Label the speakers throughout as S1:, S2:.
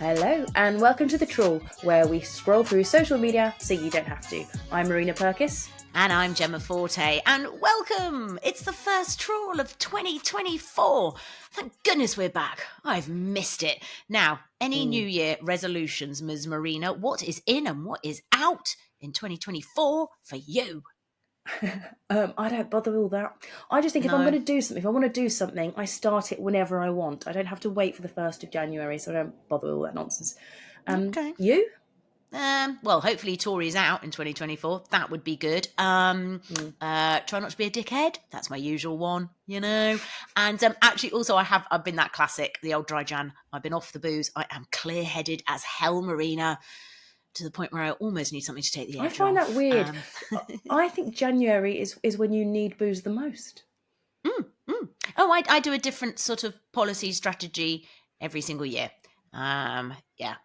S1: Hello and welcome to the Trawl, where we scroll through social media so you don't have to. I'm Marina Purkiss.
S2: And I'm Jemma Forte, and welcome! It's the first trawl of 2024. Thank goodness we're back. I've missed it. Now, any New Year resolutions, Ms. Marina? What is in and what is out in 2024 for you?
S1: I don't bother with all that. I just think if I'm going to do something, if I want to do something, I start it whenever I want. I don't have to wait for the 1st of January, so I don't bother with all that nonsense.
S2: Okay.
S1: You?
S2: Well, hopefully Tory's out in 2024. That would be good. Try not to be a dickhead. That's my usual one, you know. And actually, also, I've been that classic, the old dry Jan. I've been off the booze. I am clear-headed as hell, Marina, to the point where I almost need something to take the edge off.
S1: I find that weird. I think January is when you need booze the most.
S2: Oh, I do a different sort of policy strategy every single year.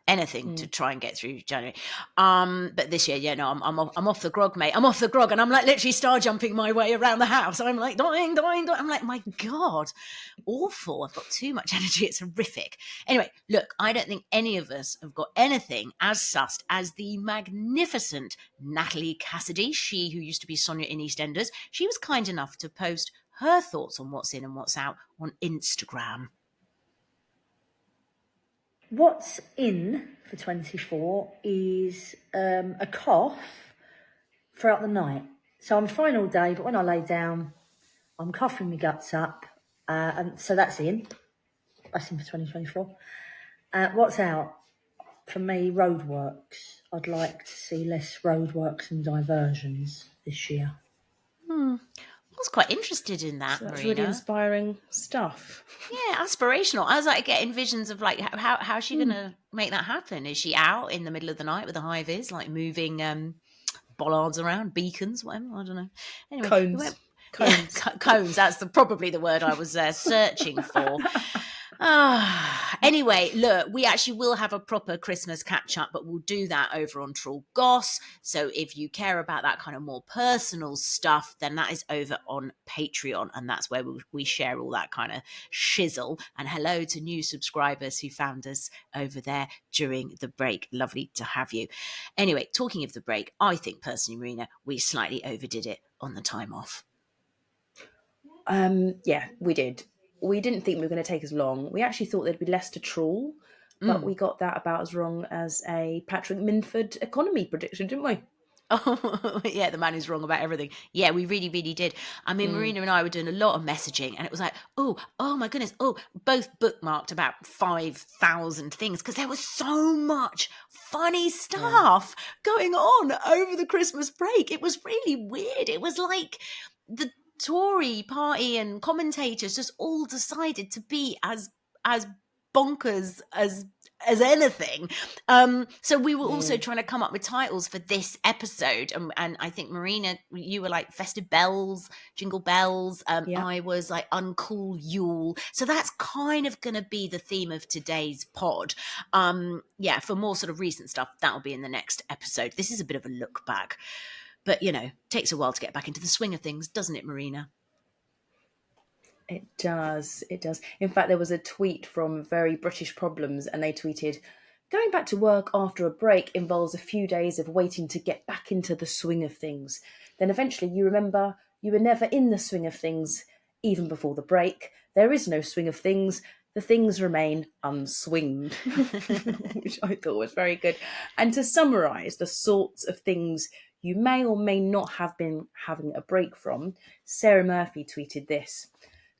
S2: Anything to try and get through January. But this year, I'm off the grog, mate. I'm off the grog, and I'm like literally star jumping my way around the house. I'm like dying. I'm like, my God, awful. I've got too much energy. It's horrific. Anyway, look, I don't think any of us have got anything as sussed as the magnificent Natalie Cassidy, she who used to be Sonia in EastEnders. She was kind enough to post her thoughts on what's in and what's out on Instagram.
S3: What's in for 24 is a cough throughout the night. So I'm fine all day, but when I lay down, I'm coughing my guts up. And so that's in. That's in for 2024. What's out? For me, roadworks. I'd like to see less roadworks and diversions this year.
S2: I was quite interested in that,
S1: That's
S2: Marina.
S1: really inspiring stuff.
S2: Yeah, aspirational. I was like getting visions of like how's she going to make that happen? Is she out in the middle of the night with a high vis, like moving bollards around, beacons, whatever? I don't know. Anyway,
S1: Cones.
S2: Cones. That's probably the word I was searching for. Anyway, look, we actually will have a proper Christmas catch up, but we'll do that over on Trawl Goss. So if you care about that kind of more personal stuff, then that is over on Patreon, and that's where we share all that kind of shizzle. And hello to new subscribers who found us over there during the break. Lovely to have you. Anyway, talking of the break, I think personally, Marina, we slightly overdid it on the time off.
S1: Yeah, we did. We didn't think we were going to take as long. We actually thought there'd be less to trawl, but we got that about as wrong as a Patrick Minford economy prediction, didn't we?
S2: Oh, yeah, the man who's wrong about everything. Yeah, we really, really did. I mean, Marina and I were doing a lot of messaging, and it was like, oh my goodness, both bookmarked about 5,000 things, because there was so much funny stuff going on over the Christmas break. It was really weird. It was like the Tory party and commentators just all decided to be as bonkers as anything. So we were also trying to come up with titles for this episode, and I think Marina, you were like festive bells, jingle bells. I was like uncool Yule. So that's kind of going to be the theme of today's pod. For more sort of recent stuff, that'll be in the next episode. This is a bit of a look back. But, takes a while to get back into the swing of things, doesn't it, Marina?
S1: It does. In fact, there was a tweet from Very British Problems, and they tweeted, going back to work after a break involves a few days of waiting to get back into the swing of things. Then eventually you remember you were never in the swing of things, even before the break. There is no swing of things. The things remain unswinged, which I thought was very good. And to summarise the sorts of things you may or may not have been having a break from, Sarah Murphy tweeted this.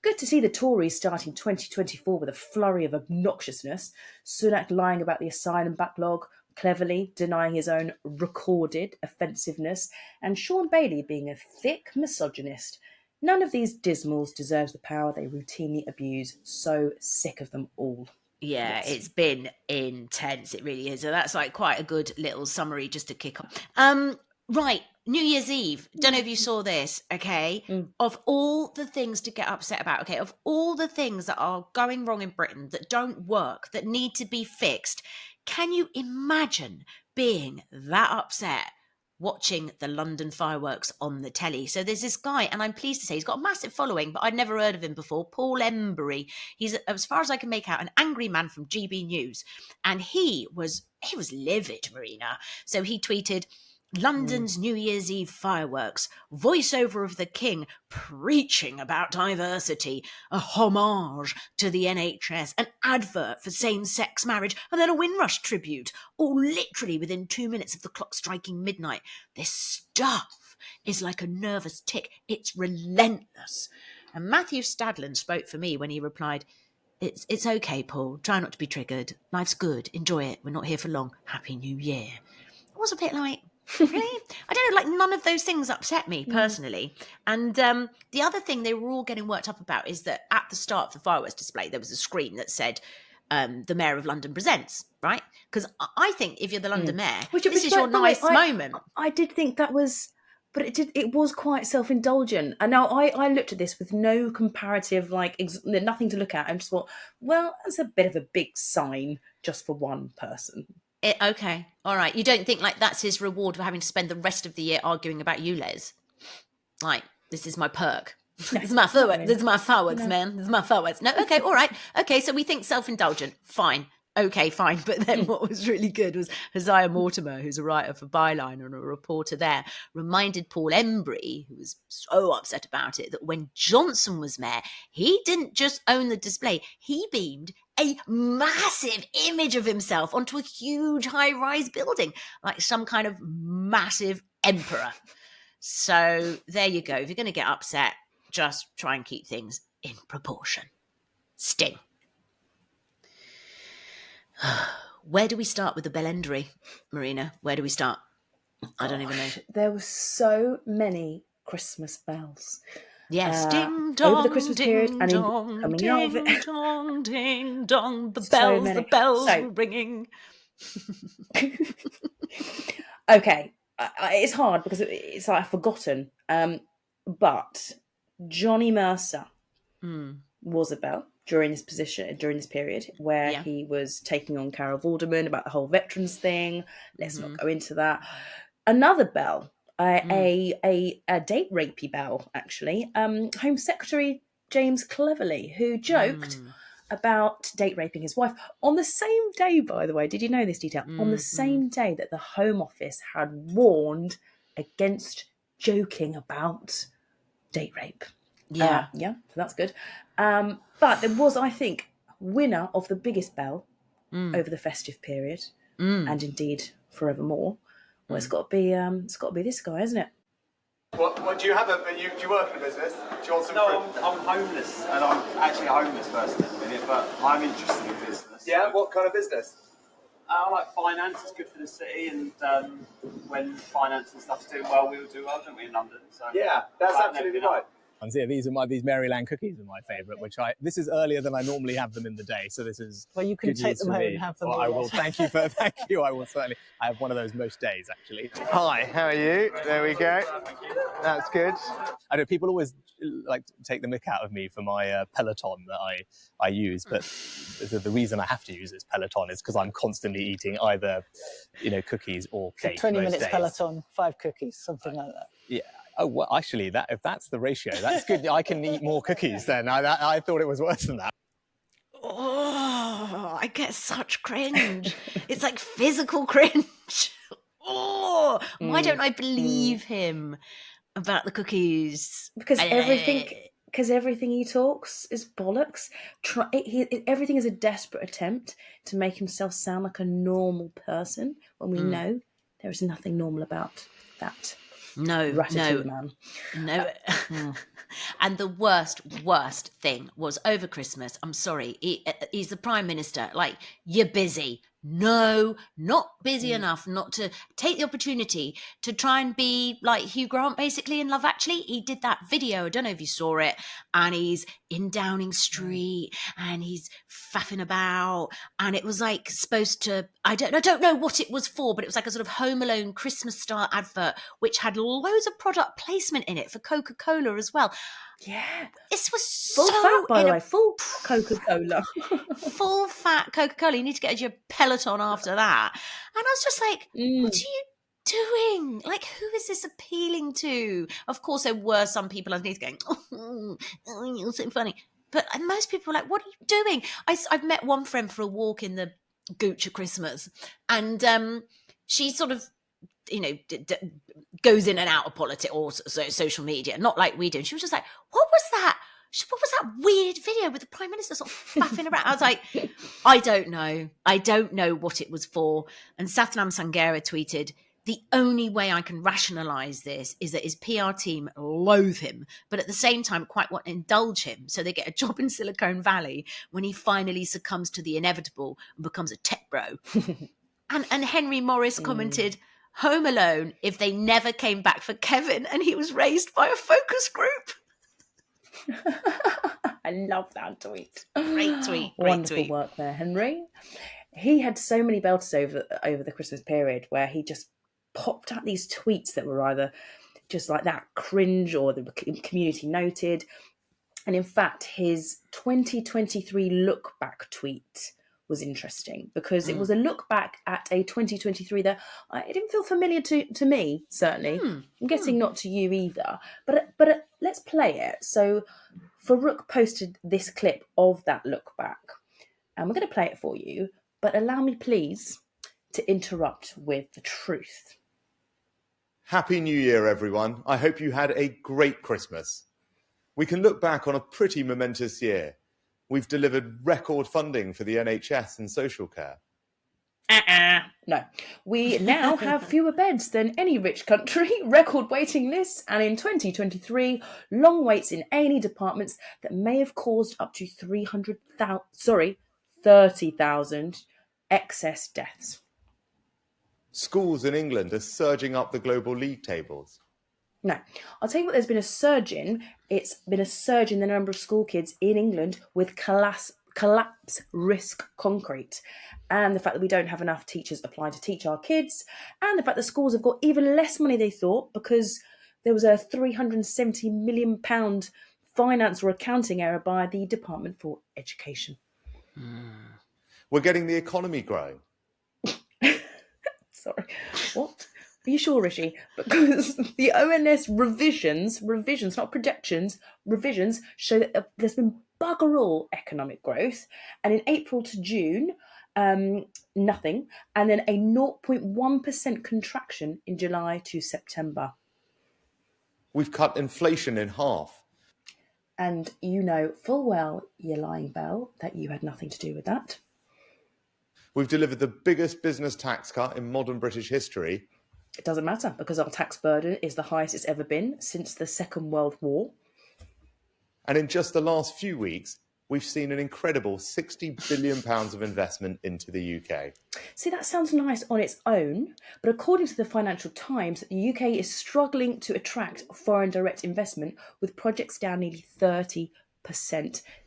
S1: Good to see the Tories starting 2024 with a flurry of obnoxiousness. Sunak lying about the asylum backlog, cleverly denying his own recorded offensiveness, and Sean Bailey being a thick misogynist. None of these dismals deserves the power they routinely abuse. So sick of them all.
S2: Yeah,
S1: Yes.
S2: It's been intense. It really is. So that's like quite a good little summary just to kick off. Right, New Year's Eve. Don't know if you saw this, okay? Of all the things to get upset about, okay, of all the things that are going wrong in Britain, that don't work, that need to be fixed, can you imagine being that upset watching the London fireworks on the telly. So there's this guy, and I'm pleased to say he's got a massive following, but I'd never heard of him before, Paul Embry. He's, as far as I can make out, an angry man from GB News. And he was livid, Marina. So he tweeted, London's New Year's Eve fireworks, voiceover of the King preaching about diversity, a homage to the NHS, an advert for same-sex marriage, and then a Windrush tribute, all literally within 2 minutes of the clock striking midnight. This stuff is like a nervous tick. It's relentless. And Matthew Stadland spoke for me when he replied, It's okay, Paul. Try not to be triggered. Life's good. Enjoy it. We're not here for long. Happy New Year. It was a bit like, really? I don't know, like none of those things upset me personally. And the other thing they were all getting worked up about is that at the start of the fireworks display, there was a screen that said, the Mayor of London presents, right? Because I think if you're the London Mayor, this is your nice moment.
S1: I did think that was, but it was quite self-indulgent. And now I looked at this with no comparative, nothing to look at, and just thought, well, that's a bit of a big sign just for one person.
S2: Okay, all right. You don't think like that's his reward for having to spend the rest of the year arguing about you, Les? Like, this is my perk. This is my fireworks. This is my fireworks, man. This is my fireworks. No, okay, all right. Okay, so we think self-indulgent. Fine. Okay, fine. But then what was really good was Hosea Mortimer, who's a writer for Byline and a reporter there, reminded Paul Embry, who was so upset about it, that when Johnson was mayor, he didn't just own the display. He beamed a massive image of himself onto a huge high-rise building, like some kind of massive emperor. So there you go. If you're going to get upset, just try and keep things in proportion. Sting. Where do we start with the bellendery, Marina? Where do we start? I don't even know.
S1: There were so many Christmas bells.
S2: Yes, ding dong,
S1: over the Christmas period, and
S2: dong,
S1: coming
S2: ding
S1: out of it.
S2: dong, ding dong. The
S1: So
S2: bells were ringing.
S1: Okay, it's hard because it's like I've forgotten. But Johnny Mercer was a bell during this period where he was taking on Carol Vorderman about the whole veterans thing. Let's not go into that. Another bell. A date rapey bell, actually. Home Secretary James Cleverly, who joked about date raping his wife on the same day, by the way. Did you know this detail? On the same day that the Home Office had warned against joking about date rape.
S2: Yeah.
S1: So that's good. But there was, I think, winner of the biggest bell over the festive period, and indeed forevermore. Well, it's got to be this guy, isn't it?
S4: What do you have? Do you work in a business? Do you want some fruit?
S5: I'm homeless, and I'm actually a homeless person at the minute, but I'm interested in business.
S4: Yeah, what kind of business?
S5: I like finance. It's good for the city, and when finance and stuff's doing well, we will do well, don't we, in London? So
S4: Yeah, that's absolutely right.
S6: Yeah, these Maryland cookies are my favourite, this is earlier than I normally have them in the day, so this is
S7: well, you can
S6: good
S7: take
S6: news
S7: them
S6: for
S7: home
S6: me.
S7: and have them.
S6: Well, I will. Thank you. I will certainly. I have one of those most days, actually.
S4: Hi, how are you? There we go. That's good.
S6: I know people always like to take the mick out of me for my Peloton that I use, but the reason I have to use this Peloton is because I'm constantly eating either, cookies or cake.
S7: 20 minutes
S6: days.
S7: Peloton, 5 cookies, something like that.
S6: Yeah. Oh, well, actually, if that's the ratio, that's good. I can eat more cookies then. I thought it was worse than that.
S2: Oh, I get such cringe. It's like physical cringe. Oh, why don't I believe him about the cookies?
S1: Because everything he talks is bollocks. Everything is a desperate attempt to make himself sound like a normal person when we know there is nothing normal about that.
S2: No.
S1: Man.
S2: No. And the worst thing was over Christmas. I'm sorry. He's the Prime Minister. Like, you're busy. No, not busy enough not to take the opportunity to try and be like Hugh Grant, basically, in Love Actually. He did that video. I don't know if you saw it. And he's in Downing Street and he's faffing about. And it was like supposed to, I don't know what it was for, but it was like a sort of Home Alone Christmas style advert, which had loads of product placement in it for Coca-Cola as well.
S1: Yeah.
S2: This was
S1: Full
S2: so
S1: fat, by the way. Full Coca-Cola.
S2: full fat Coca-Cola. You need to get your Peloton after that. And I was just like, what are you Like, who is this appealing to? Of course, there were some people underneath going, oh, you're so funny. But most people were like, what are you doing? I've met one friend for a walk in the Gooch at Christmas, and she sort of, goes in and out of politics or social media, not like we do. And she was just like, what was that? What was that weird video with the Prime Minister sort of faffing around? I was like, I don't know. I don't know what it was for. And Satnam Sangera tweeted, the only way I can rationalise this is that his PR team loathe him, but at the same time quite want to indulge him so they get a job in Silicon Valley when he finally succumbs to the inevitable and becomes a tech bro. and Henry Morris commented, Home Alone if they never came back for Kevin and he was raised by a focus group.
S1: I love that tweet.
S2: Great tweet.
S1: Wonderful work there, Henry. He had so many belters over the Christmas period where he just popped out these tweets that were either just like that cringe or the community noted. And in fact, his 2023 look back tweet was interesting because it was a look back at a 2023 that it didn't feel familiar to me, certainly. I'm guessing not to you either. But let's play it. So Farouk posted this clip of that look back. And we're going to play it for you. But allow me, please, to interrupt with the truth.
S8: Happy New Year, everyone. I hope you had a great Christmas. We can look back on a pretty momentous year. We've delivered record funding for the NHS and social care.
S1: No. We now have fewer beds than any rich country, record waiting lists, and in 2023, long waits in A&E departments that may have caused up to 30,000 excess deaths.
S8: Schools in England are surging up the global league tables.
S1: No, I'll tell you what there's been a surge in. It's been a surge in the number of school kids in England with collapse risk concrete, and the fact that we don't have enough teachers applying to teach our kids, and the fact that schools have got even less money they thought because there was a £370 million finance or accounting error by the Department for Education.
S8: We're getting the economy growing.
S1: Sorry, what? Are you sure, Rishi? Because the ONS revisions, not projections, revisions show that there's been bugger all economic growth. And in April to June, nothing. And then a 0.1% contraction in July to September.
S8: We've cut inflation in half.
S1: And you know full well, you lying bell, that you had nothing to do with that.
S8: We've delivered the biggest business tax cut in modern British history.
S1: It doesn't matter because our tax burden is the highest it's ever been since the Second World War.
S8: And in just the last few weeks, we've seen an incredible £60 billion of investment into the UK.
S1: See, that sounds nice on its own, but according to the Financial Times, the UK is struggling to attract foreign direct investment, with projects down nearly 30%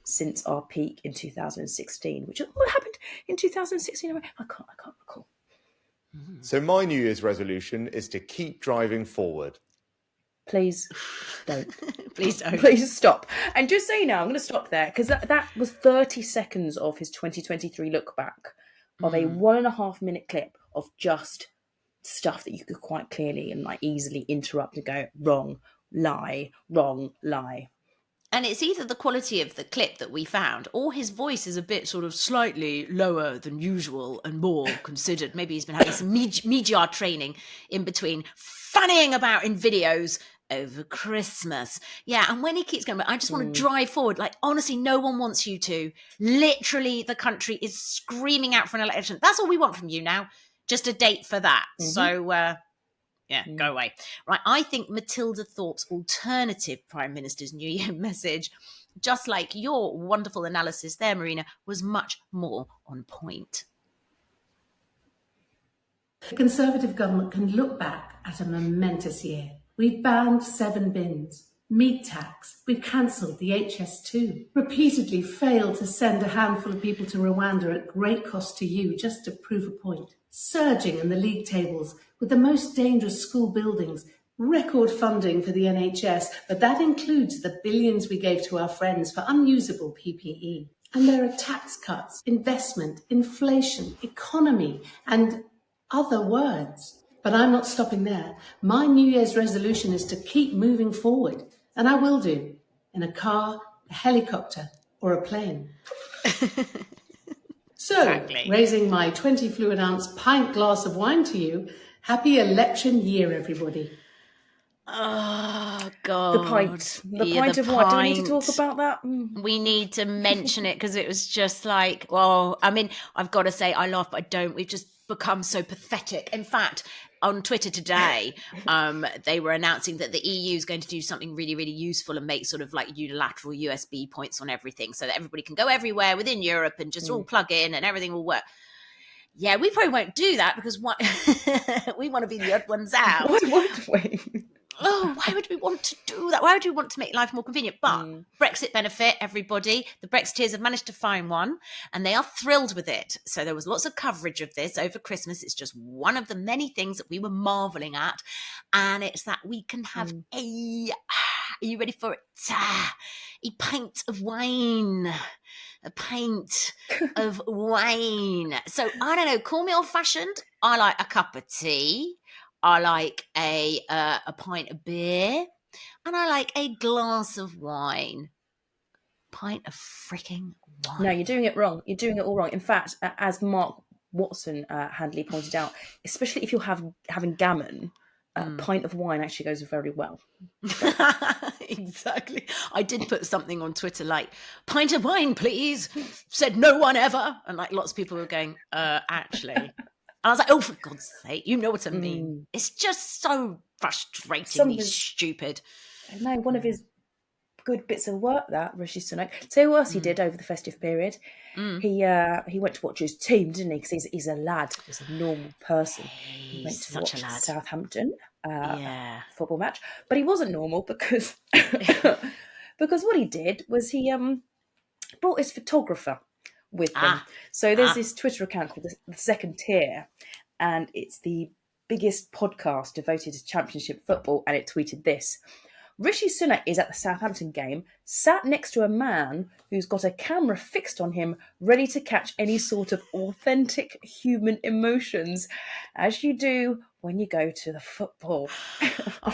S1: since our peak in 2016. What happened in 2016? I can't recall.
S8: So my New Year's resolution is to keep driving forward.
S1: Please don't.
S2: Please don't.
S1: Please stop. And just so you know, I'm going to stop there because that was 30 seconds of his 2023 look back of a 1.5 minute clip of just stuff that you could quite clearly and like easily interrupt and go wrong, lie.
S2: And it's either the quality of the clip that we found or his voice is a bit sort of slightly lower than usual and more considered. Maybe he's been having some media training in between fannying about in videos over Christmas. Yeah, and when he keeps going, I just want to drive forward. Like, honestly, no one wants you to. Literally, the country is screaming out for an election. That's all we want from you now. Just a date for that. So, go away. Right, I think Matilda Thorpe's alternative Prime Minister's New Year message, just like your wonderful analysis there, Marina, was much more on point.
S9: The Conservative government can look back at a momentous year. We've banned 7 bins. Meat tax. We've cancelled the HS2. Repeatedly failed to send a handful of people to Rwanda at great cost to you just to prove a point. Surging in the league tables with the most dangerous school buildings. Record funding for the NHS, but that includes the billions we gave to our friends for unusable PPE. And there are tax cuts, investment, inflation, economy, and other words. But I'm not stopping there. My New Year's resolution is to keep moving forward, and I will do, in a car, a helicopter, or a plane. So,
S2: Exactly.
S9: raising my 20 fluid ounce pint glass of wine to you, happy election year, everybody.
S2: Oh, God.
S1: The pint of wine. Do we need to talk about that?
S2: We need to mention it because it was just like, well, I mean, I've got to say, I laugh, but I don't. We've just become so pathetic. In fact, on Twitter today, they were announcing that the EU is going to do something really, really useful and make sort of like unilateral USB points on everything so that everybody can go everywhere within Europe and just all plug in and everything will work. Yeah, we probably won't do that because we want to be the odd ones out.
S1: Why would we?
S2: Oh, why would we want to do that? Why would we want to make life more convenient? But Brexit benefit, everybody. The Brexiteers have managed to find one and they are thrilled with it. So there was lots of coverage of this over Christmas. It's just one of the many things that we were marveling at. And it's that we can have are you ready for it? A pint of wine. A pint of wine. So I don't know, call me old-fashioned. I like a cup of tea. I like a pint of beer, and I like a glass of wine. Pint of freaking wine.
S1: No, you're doing it wrong. You're doing it all wrong. In fact, as Mark Watson Handley pointed out, especially if you're having gammon, a pint of wine actually goes very well.
S2: Exactly. I did put something on Twitter like, pint of wine, please, said no one ever. And like lots of people were going, actually. And I was like, oh, for God's sake, you know what I mean. It's just so frustratingly stupid.
S1: No, one of his good bits of work, that Rishi Sunak. So what else he did over the festive period? He went to watch his team, didn't he? Because he's a lad, he's a normal person. He went to watch Southampton football match, but he wasn't normal because because what he did was he brought his photographer with him. So there's this Twitter account called the Second Tier, and it's the biggest podcast devoted to championship football, and it tweeted this: Rishi Sunak is at the Southampton game, sat next to a man who's got a camera fixed on him, ready to catch any sort of authentic human emotions, as you do when you go to the football.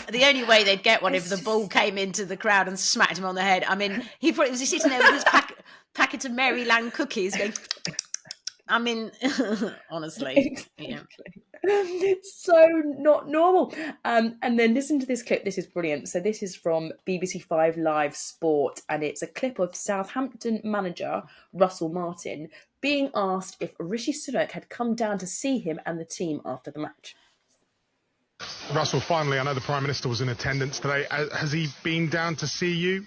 S2: The only way they'd get one if the ball came into the crowd and smacked him on the head. I mean, he probably was sitting there with his packet of Maryland cookies going, I mean, honestly.
S1: Exactly. So not normal. And then listen to this clip. This is brilliant. So this is from BBC 5 Live Sport, and it's a clip of Southampton manager Russell Martin being asked if Rishi Sunak had come down to see him and the team after the match.
S10: Russell, finally, I know the Prime Minister was in attendance today. Has he been down to see you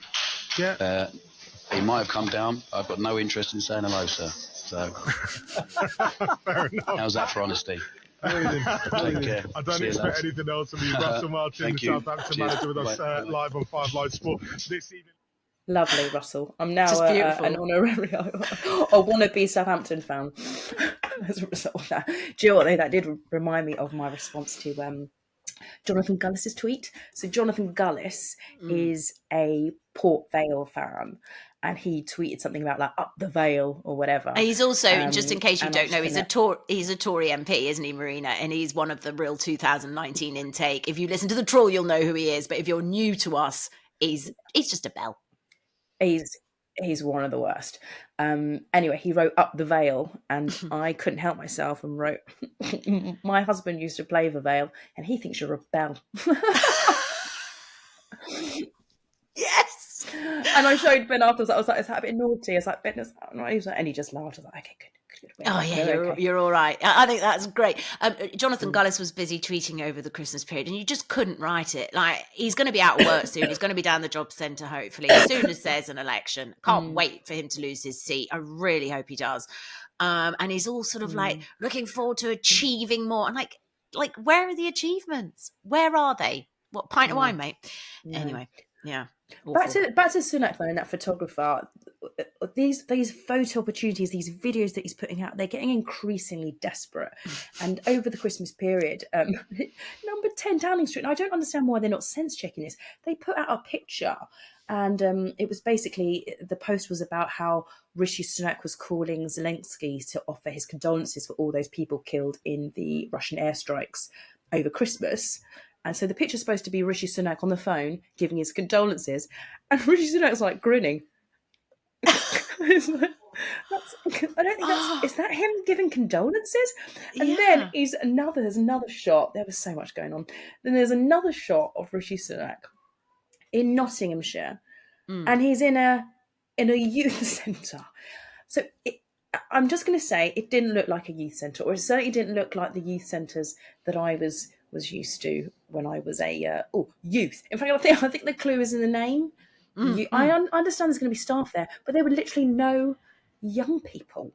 S10: yet?
S11: He might have come down. I've got no interest in saying hello, sir. So,
S10: Fair enough.
S11: How's that for honesty?
S10: Take
S11: care.
S10: I don't expect anything else from you. Russell Martin, the Southampton manager, with us live on 5 Live Sport this evening.
S1: Lovely, Russell. I'm now an honorary or wannabe Southampton fan as a result of that. Do you know what, though? That did remind me of my response to Jonathan Gullis's tweet. So Jonathan Gullis is a Port Vale fan, and he tweeted something about like up the Vale or whatever.
S2: And he's also, just in case you don't know, he's a Tory MP, isn't he, Marina? And he's one of the real 2019 intake. If you listen to the Trawl, you'll know who he is. But if you're new to us, he's just a bell.
S1: He's one of the worst. Anyway, he wrote up the Vale, and I couldn't help myself and wrote, my husband used to play the Vale, and he thinks you're a bell.
S2: Yes.
S1: And I showed Ben afterwards. I was like, "Is that a bit naughty?" I was like, "Ben, is that right?" He was like, and he just laughed. I was like, "Okay, good."
S2: Oh yeah, you're all right. I think that's great. Jonathan Gullis was busy tweeting over the Christmas period, and you just couldn't write it. Like, he's going to be out of work soon. He's going to be down the job centre hopefully as soon as there's an election. Can't wait for him to lose his seat. I really hope he does. And he's all sort of like looking forward to achieving more. And like, where are the achievements? Where are they? What pint of wine, mate? Anyway, yeah.
S1: Back to Sunak though, and that photographer. These photo opportunities, these videos that he's putting out, they're getting increasingly desperate. And over the Christmas period, number 10 Downing Street, and I don't understand why they're not sense checking this. They put out a picture, and it was basically, the post was about how Rishi Sunak was calling Zelensky to offer his condolences for all those people killed in the Russian airstrikes over Christmas. And so the picture's supposed to be Rishi Sunak on the phone giving his condolences. And Rishi Sunak's like grinning. It's like, I don't think that's... Is that him giving condolences? And then there's another shot. There was so much going on. Then there's another shot of Rishi Sunak in Nottinghamshire. And he's in a youth centre. So I'm just going to say it didn't look like a youth centre, or it certainly didn't look like the youth centres that I was used to when I was a youth. In fact, I think the clue is in the name. I understand there's going to be staff there, but there were literally no young people.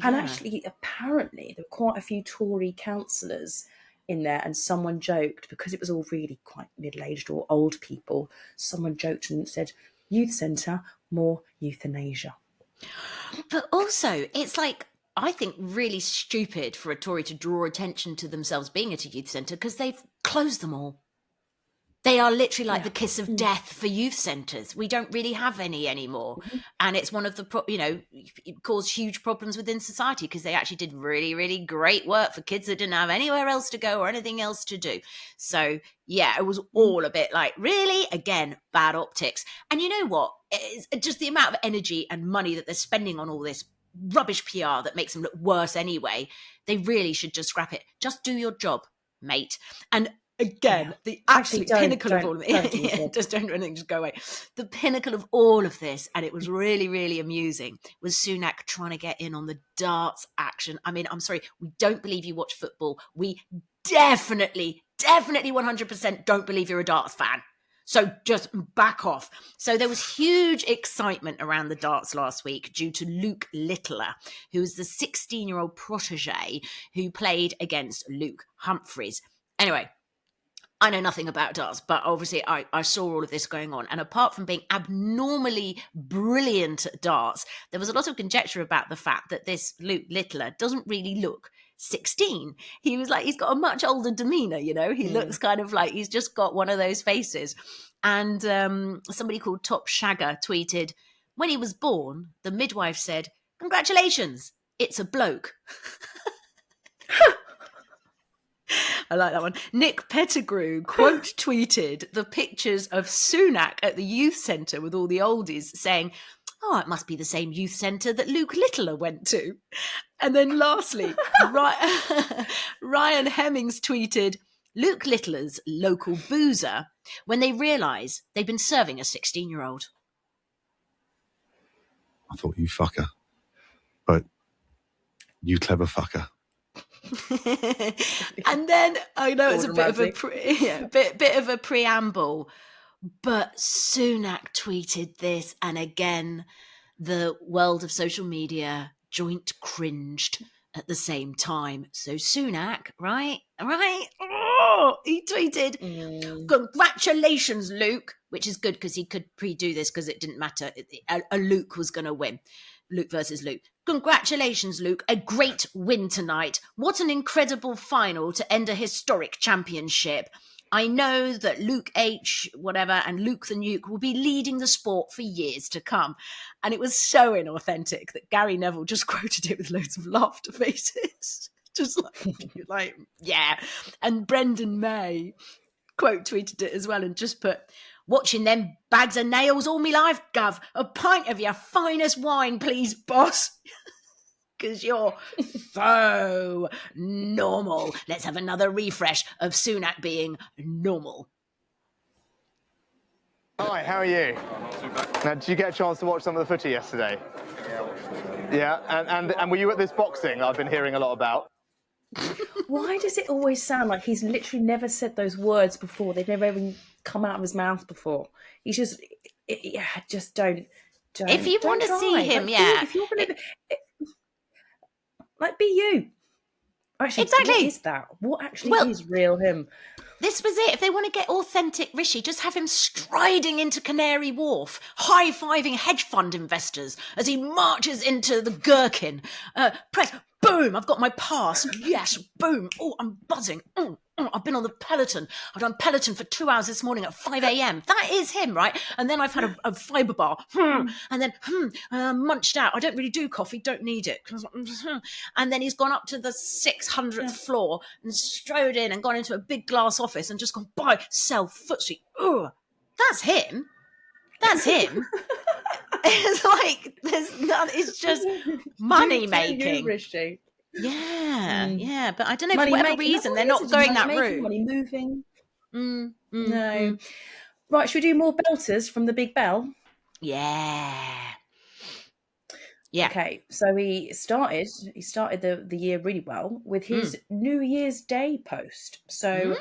S1: And actually, apparently, there were quite a few Tory councillors in there, and someone joked, because it was all really quite middle-aged or old people, someone joked and said, youth centre, more euthanasia.
S2: But also, it's like, I think, really stupid for a Tory to draw attention to themselves being at a youth centre, because they've closed them all. They are literally like the kiss of death for youth centres. We don't really have any anymore. And it's one of the, it caused huge problems within society, because they actually did really, really great work for kids that didn't have anywhere else to go or anything else to do. So, yeah, it was all a bit like, really? Again, bad optics. And you know what? It's just the amount of energy and money that they're spending on all this rubbish PR that makes them look worse anyway. They really should just scrap it. Just do your job, mate. And again, the absolute pinnacle of all of it, just don't do anything, just go away. The pinnacle of all of this, and it was really, really amusing, was Sunak trying to get in on the darts action. I mean, I'm sorry, we don't believe you watch football. We definitely 100% don't believe you're a darts fan. So just back off. So there was huge excitement around the darts last week due to Luke Littler, who was the 16-year-old protege who played against Luke Humphreys. Anyway, I know nothing about darts, but obviously I saw all of this going on. And apart from being abnormally brilliant at darts, there was a lot of conjecture about the fact that this Luke Littler doesn't really look 16. He was like, he's got a much older demeanour, you know. He looks kind of like he's just got one of those faces. And somebody called Top Shagger tweeted, when he was born, the midwife said, "Congratulations, it's a bloke." I like that one. Nick Pettigrew quote tweeted the pictures of Sunak at the youth centre with all the oldies, saying, "Oh, it must be the same youth centre that Luke Littler went to." And then lastly, Ryan Hemmings tweeted, "Luke Littler's local boozer when they realise they've been serving a 16-year-old.
S8: I thought, you fucker. But you clever fucker.
S2: And then I know it's a bit of a bit of a preamble, but Sunak tweeted this, and again, the world of social media joint cringed at the same time. So Sunak, right? Oh, he tweeted, "Congratulations, Luke," which is good because he could pre-do this because it didn't matter. A Luke was going to win. Luke versus Luke. "Congratulations, Luke. A great win tonight. What an incredible final to end a historic championship. I know that Luke H, whatever, and Luke the Nuke will be leading the sport for years to come." And it was so inauthentic that Gary Neville just quoted it with loads of laughter faces. Just like, yeah. And Brendan May quote tweeted it as well and just put, "Watching them bags of nails all me life, Gov. A pint of your finest wine, please, boss." Because you're so normal. Let's have another refresh of Sunak being normal.
S4: Hi, how are you? Now, did you get a chance to watch some of the footy yesterday? Yeah, and were you at this boxing I've been hearing a lot about?
S1: Why does it always sound like he's literally never said those words before? They've never even come out of his mouth before. He's just, just don't.
S2: If you want to see him,
S1: if you're going to, be you. Actually,
S2: exactly.
S1: What is that? What actually is real him?
S2: This was it. If they want to get authentic Rishi, just have him striding into Canary Wharf, high-fiving hedge fund investors as he marches into the Gherkin. Press, boom, I've got my pass. Yes, boom. Oh, I'm buzzing. I've been on the Peloton. I've done Peloton for 2 hours this morning at 5 a.m. That is him, right? And then I've had a fibre bar. And then munched out. I don't really do coffee, don't need it. And then he's gone up to the 600th floor and strode in and gone into a big glass office and just gone, buy, sell, footsie. Ugh. That's him. That's him. It's like, it's just money making. Yeah, but I don't know,
S1: Money
S2: for whatever
S1: making,
S2: reason, they're not going that route.
S1: Money moving. No. Right, should we do more belters from the Big Bell?
S2: Yeah.
S1: Okay, so he started the year really well with his New Year's Day post. So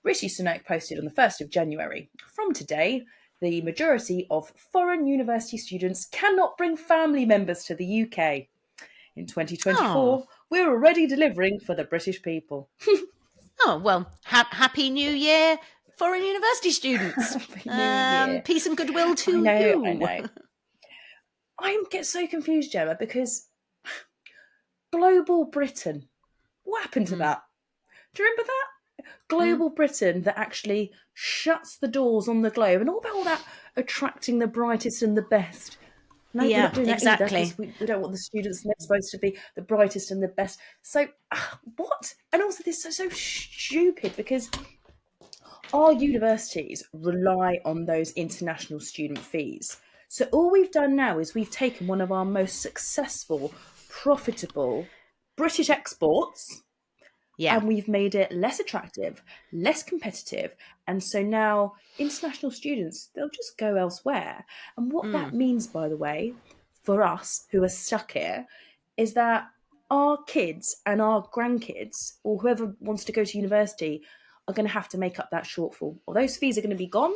S1: Rishi Sunak posted on the 1st of January, from today, the majority of foreign university students cannot bring family members to the UK. In 2024, we're already delivering for the British people.
S2: Oh, well, happy New Year, foreign university students.
S1: Happy New Year.
S2: Peace and goodwill to you.
S1: I know. I get so confused, Gemma, because Global Britain, what happened to that? Do you remember that? Global Britain that actually shuts the doors on the globe, and all about all that attracting the brightest and the best. No, we're not doing that
S2: exactly.
S1: Either, we don't want the students, they're supposed to be the brightest and the best. So, what? And also, this is so stupid because our universities rely on those international student fees. So all we've done now is we've taken one of our most successful, profitable British exports, and we've made it less attractive, less competitive. And so now international students, they'll just go elsewhere. And what that means, by the way, for us who are stuck here, is that our kids and our grandkids, or whoever wants to go to university, are going to have to make up that shortfall. Or those fees are going to be gone,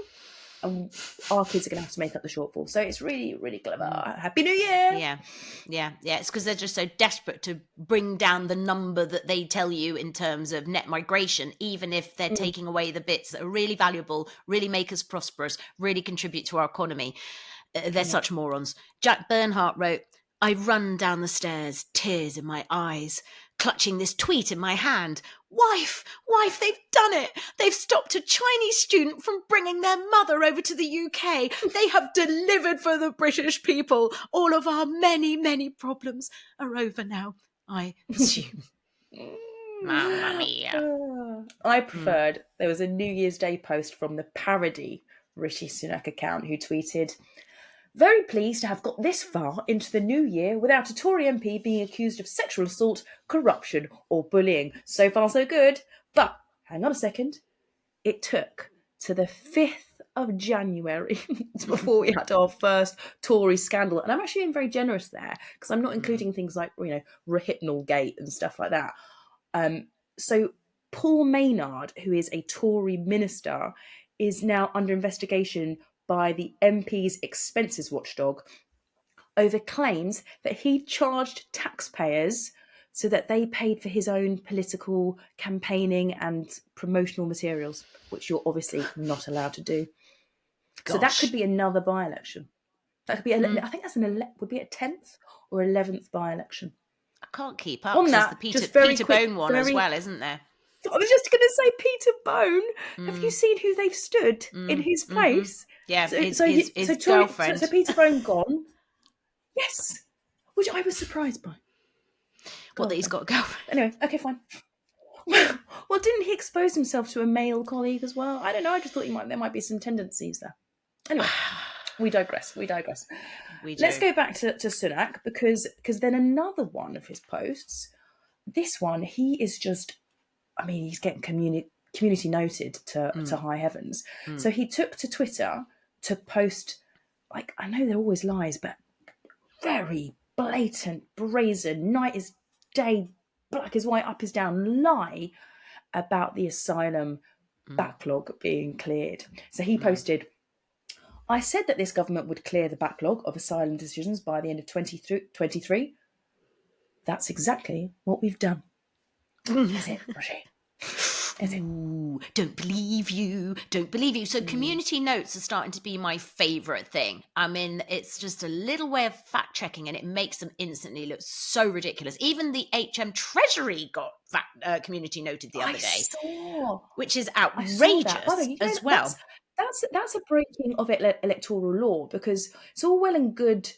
S1: and our kids are going to have to make up the shortfall. So it's really, really clever. Happy New Year!
S2: Yeah. It's because they're just so desperate to bring down the number that they tell you in terms of net migration, even if they're taking away the bits that are really valuable, really make us prosperous, really contribute to our economy. They're such morons. Jack Bernhardt wrote, I run down the stairs, tears in my eyes, clutching this tweet in my hand. Wife, they've done it. They've stopped a Chinese student from bringing their mother over to the UK. They have delivered for the British people. All of our many, many problems are over now, I assume. Mamma mia.
S1: I preferred, there was a New Year's Day post from the parody Rishi Sunak account who tweeted, very pleased to have got this far into the new year without a Tory MP being accused of sexual assault, corruption or bullying. So far so good. But, hang on a second, it took to the 5th of January before we had our first Tory scandal. And I'm actually being very generous there because I'm not including things like, Rehypnol Gate and stuff like that. So Paul Maynard, who is a Tory minister, is now under investigation by the MP's expenses watchdog over claims that he charged taxpayers so that they paid for his own political campaigning and promotional materials, which you're obviously not allowed to do. Gosh. So that could be another by-election. That could be, I think that's would be a 10th or 11th by-election.
S2: I can't keep up.
S1: On that,
S2: the
S1: Peter
S2: Bone one as well, isn't there?
S1: I was just going to say Peter Bone. Have you seen who they've stood in his place?
S2: Yeah, his
S1: girlfriend. So Peter Bone gone. Yes, which I was surprised by.
S2: What, that he's got a girlfriend?
S1: Anyway, okay, fine. Well, didn't he expose himself to a male colleague as well? I don't know. I just thought there might be some tendencies there. Anyway, we digress. We do. Let's go back to Sunak because then another one of his posts, this one, he is just, he's getting community noted to high heavens. So he took to Twitter to post, I know they're always lies, but very blatant, brazen, night is day, black is white, up is down lie about the asylum backlog being cleared. So he posted, I said that this government would clear the backlog of asylum decisions by the end of 2023. That's exactly what we've done. Is it, Roger?
S2: Ooh, don't believe you. So community notes are starting to be my favourite thing. I mean, it's just a little way of fact checking, and it makes them instantly look so ridiculous. Even the HM Treasury got community noted the other day, which is outrageous as well.
S1: That's a breaking of electoral law, because it's all well and good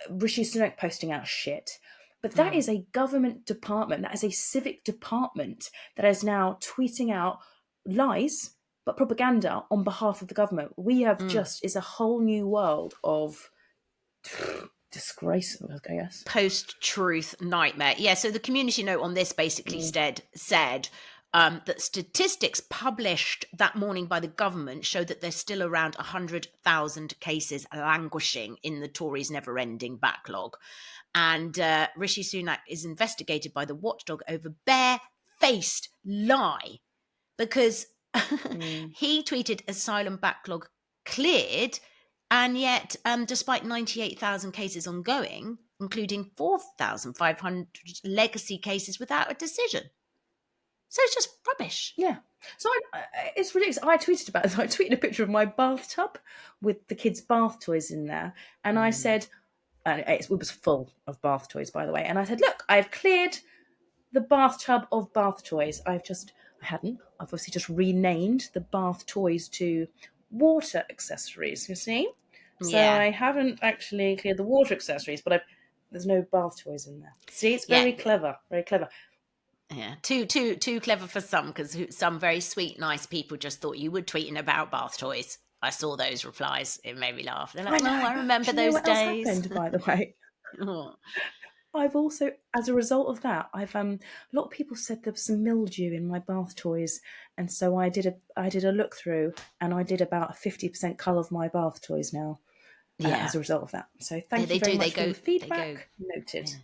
S1: Rishi Sunak posting out shit, but that is a government department, that is a civic department that is now tweeting out lies but propaganda on behalf of the government. We have it's a whole new world of disgrace, I guess.
S2: Post-truth nightmare. Yeah, so the community note on this basically said that statistics published that morning by the government show that there's still around 100,000 cases languishing in the Tories' never-ending backlog. And Rishi Sunak is investigated by the watchdog over bare-faced lie, because he tweeted asylum backlog cleared, and yet despite 98,000 cases ongoing, including 4,500 legacy cases without a decision. So it's just rubbish.
S1: Yeah. So it's ridiculous. I tweeted about this. I tweeted a picture of my bathtub with the kids' bath toys in there. And I said, and it was full of bath toys, by the way. And I said, look, I've cleared the bathtub of bath toys. I've obviously just renamed the bath toys to water accessories, you see? So I haven't actually cleared the water accessories, but there's no bath toys in there. See, it's very clever, very clever.
S2: Yeah, too clever for some, because some very sweet, nice people just thought you were tweeting about bath toys. I saw those replies. It made me laugh. They're like, I remember those days.
S1: Else happened, by the way? I've also, as a result of that, a lot of people said there was some mildew in my bath toys, and so I did a look through, and I did about a 50% cull of my bath toys now. As a result of that. So thank you very much for the feedback. Noted.
S2: Yeah.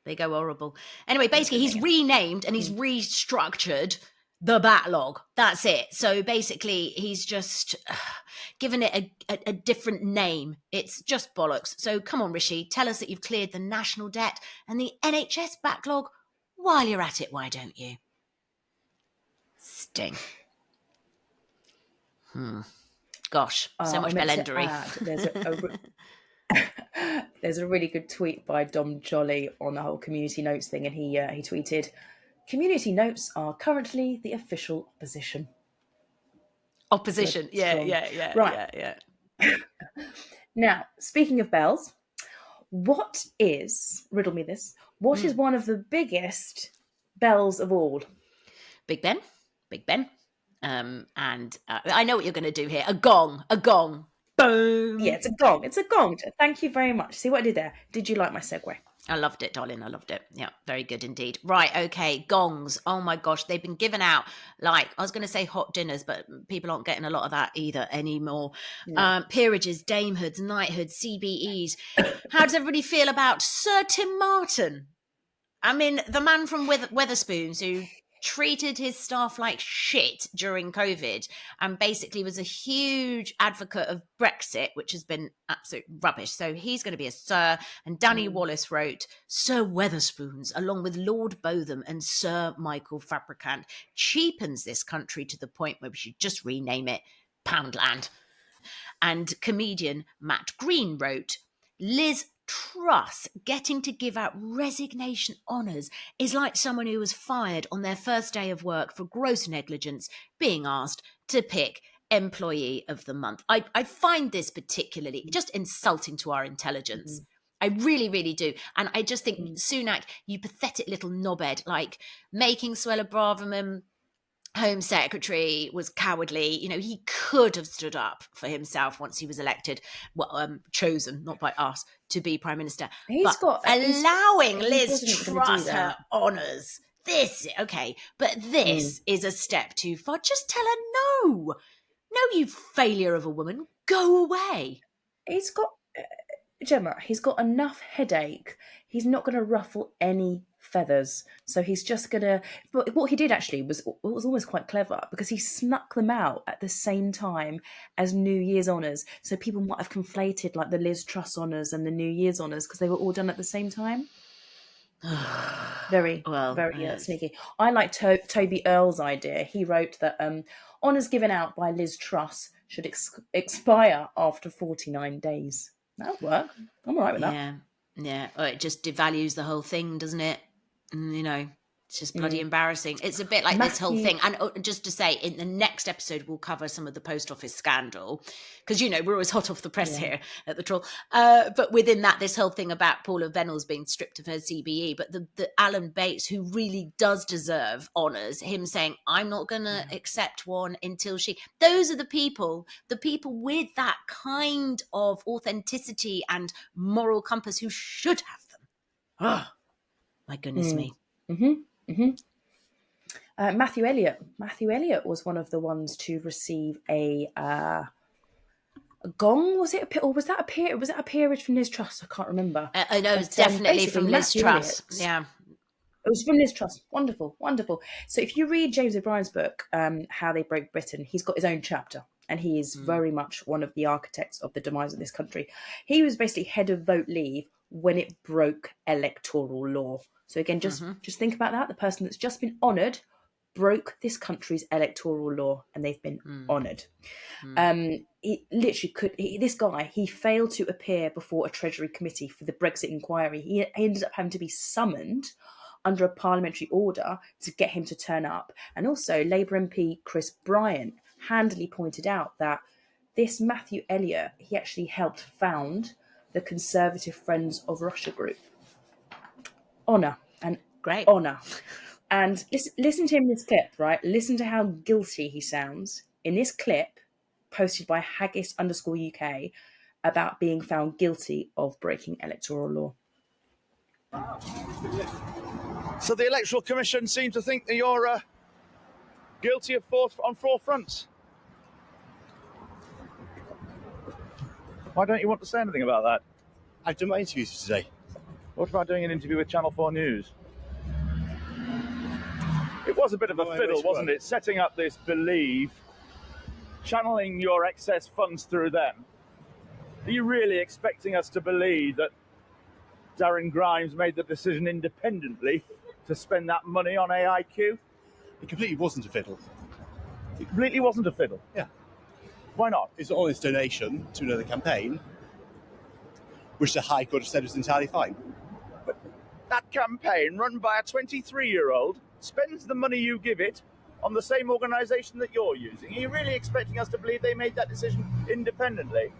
S2: They go horrible. Anyway, basically, he's renamed and he's restructured the backlog. That's it. So basically, he's just given it a different name. It's just bollocks. So come on, Rishi, tell us that you've cleared the national debt and the NHS backlog. While you're at it, why don't you? Sting. Gosh, so much bellendery.
S1: There's a really good tweet by Dom Jolly on the whole community notes thing, and he tweeted, "Community notes are currently the official opposition."
S2: Opposition, yeah.
S1: Right.
S2: Yeah.
S1: Now, speaking of bells, riddle me this, what is one of the biggest bells of all?
S2: Big Ben. And I know what you're going to do here. A gong. Boom.
S1: Yeah, it's a gong. Thank you very much. See what I did there? Did you like my segue?
S2: I loved it, darling. I loved it. Yeah, very good indeed. Right, okay, gongs. Oh my gosh, they've been given out like, I was going to say hot dinners, but people aren't getting a lot of that either anymore. No. Peerages, damehoods, knighthoods, CBEs. How does everybody feel about Sir Tim Martin? I mean, the man from Wetherspoons who treated his staff like shit during COVID and basically was a huge advocate of Brexit, which has been absolute rubbish. So he's going to be a Sir. And Danny Wallace wrote, Sir Wetherspoons, along with Lord Botham and Sir Michael Fabricant, cheapens this country to the point where we should just rename it Poundland. And comedian Matt Green wrote, Liz Truss getting to give out resignation honours is like someone who was fired on their first day of work for gross negligence being asked to pick Employee of the Month. I find this particularly just insulting to our intelligence. I really, really do. And I just think, Sunak, you pathetic little knobhead, like making Suella Braverman Home Secretary was cowardly. You know, he could have stood up for himself once he was elected, chosen, not by us, to be Prime Minister. Allowing Liz Truss her honours. This is a step too far. Just tell her no. No, you failure of a woman. Go away.
S1: He's got, Jemma, he's got enough headache. He's not going to ruffle any feathers. So he's just going to... But what he did actually was almost quite clever, because he snuck them out at the same time as New Year's honours. So people might have conflated like the Liz Truss honours and the New Year's honours because they were all done at the same time. Very,
S2: Well,
S1: very
S2: yes.
S1: sneaky. I like Toby Earle's idea. He wrote that honours given out by Liz Truss should expire after 49 days. That'll work. I'm all right with that.
S2: Yeah. Oh, it just devalues the whole thing, doesn't it? You know, it's just bloody embarrassing. It's a bit like this whole thing. And just to say, in the next episode, we'll cover some of the post office scandal, because, you know, we're always hot off the press here at the Trawl. But within that, this whole thing about Paula Venables being stripped of her CBE, but the Alan Bates, who really does deserve honours, him saying, I'm not going to accept one until she... Those are the people with that kind of authenticity and moral compass who should have them. Oh, my goodness me.
S1: Matthew Elliott. Matthew Elliott was one of the ones to receive a gong. Was it or was that a peer? Was that a peerage from Liz Truss? I can't remember.
S2: I know it's definitely from Liz Truss. Yeah,
S1: it was from Liz Truss. Wonderful, wonderful. So if you read James O'Brien's book, How They Broke Britain, he's got his own chapter, and he is very much one of the architects of the demise of this country. He was basically head of Vote Leave when it broke electoral law. So again, just think about that. The person that's just been honoured broke this country's electoral law, and they've been honoured. He literally this guy, he failed to appear before a Treasury committee for the Brexit inquiry. He ended up having to be summoned under a parliamentary order to get him to turn up. And also Labour MP Chris Bryant handily pointed out that this Matthew Elliott, he actually helped found the Conservative Friends of Russia group. Honour and
S2: great
S1: honour. And listen to him in this clip, right? Listen to how guilty he sounds in this clip posted by Haggis_UK about being found guilty of breaking electoral law.
S12: So the Electoral Commission seem to think that you're guilty on four fronts. Why don't you want to say anything about that?
S13: I've done my interviews today.
S12: What about doing an interview with Channel 4 News? It was a bit of a fiddle, wasn't it? Setting up this Believe, channeling your excess funds through them. Are you really expecting us to believe that Darren Grimes made the decision independently to spend that money on AIQ?
S13: It completely wasn't a fiddle.
S12: It completely wasn't a fiddle?
S13: Yeah.
S12: Why not?
S13: It's an honest donation to another campaign, which the High Court said was entirely fine.
S12: But that campaign, run by a 23-year-old, spends the money you give it on the same organisation that you're using. Are you really expecting us to believe they made that decision independently?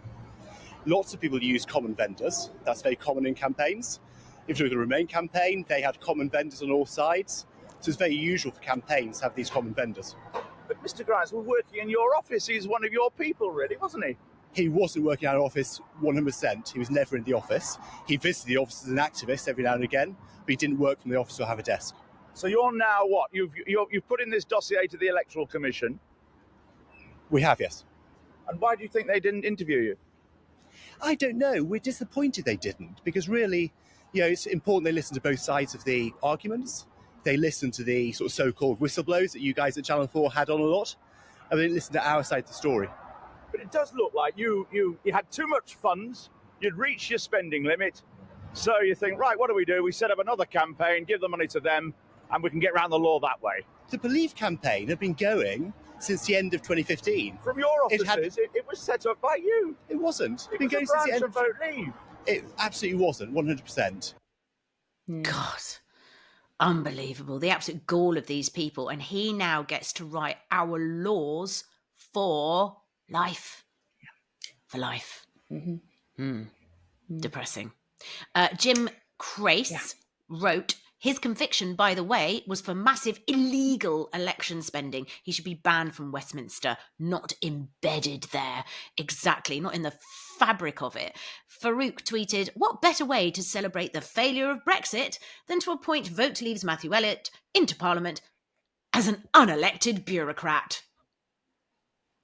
S13: Lots of people use common vendors. That's very common in campaigns. If you look at the Remain campaign, they had common vendors on all sides. So it's very usual for campaigns to have these common vendors.
S12: But Mr. Grimes was working in your office. He's one of your people, really, wasn't he?
S13: He wasn't working in our office 100%. He was never in the office. He visited the office as an activist every now and again, but he didn't work from the office or have a desk.
S12: So you're now what? You've put in this dossier to the Electoral Commission?
S13: We have, yes.
S12: And why do you think they didn't interview you?
S13: I don't know. We're disappointed they didn't, because really, you know, it's important they listen to both sides of the arguments. They listen to the sort of so-called whistleblowers that you guys at Channel 4 had on a lot, and they didn't listen to our side of the story.
S12: But it does look like you had too much funds, you'd reached your spending limit, so you think, right, what do? We set up another campaign, give the money to them, and we can get around the law that way.
S13: The Believe campaign had been going since the end of 2015.
S12: From your offices, it was set up by you.
S13: It wasn't.
S12: It was a branch of Vote Leave.
S13: It absolutely wasn't, 100%.
S2: God, unbelievable. The absolute gall of these people. And he now gets to write our laws for life. For life. Depressing. Jim Crace wrote, his conviction, by the way, was for massive illegal election spending. He should be banned from Westminster, not embedded there. Exactly, not in the fabric of it. Farouk tweeted, what better way to celebrate the failure of Brexit than to appoint Vote Leave's Matthew Elliott into Parliament as an unelected bureaucrat?